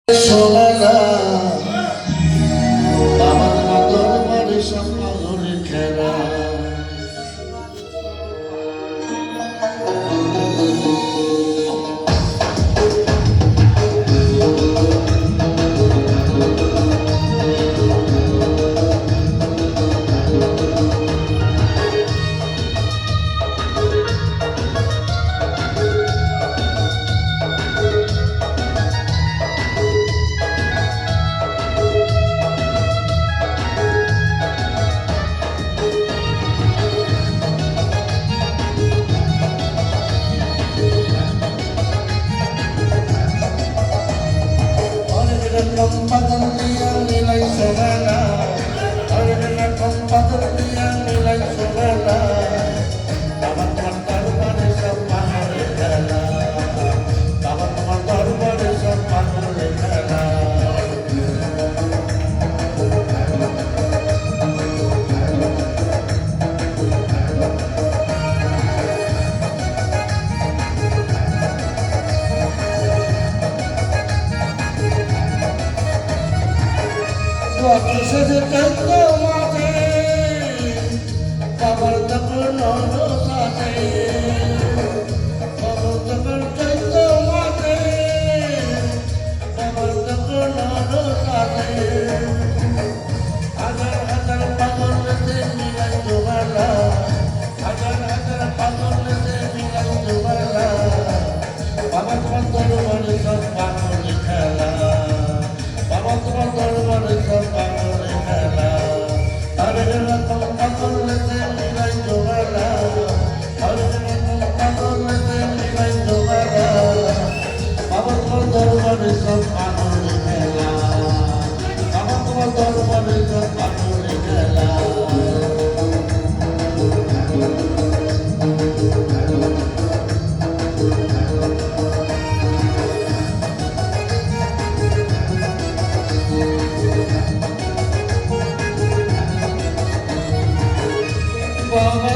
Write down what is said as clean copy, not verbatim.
সোনারা বাবার মতন বাড়ি সব পাগলের খেলা Pagalnya nilai segala, harga pagalnya nilai segala. Dapat mantar pada separuh legala, dapat mantar pada separuh legala. Waktu sedekat mati, kabar terkenal sate. Kabar terkenal mati, kabar terkenal sate. Agar pagol nilai juara, agar pagol nilai juara. Bapak kantor warisan pagol dikala. Bapak kantor warisan pagol dikala. Harga pagol nilai juara, harga pagol nilai juara. Bapak kantor warisan pagol dikala. Bapak kantor warisan pagol dikala. Baba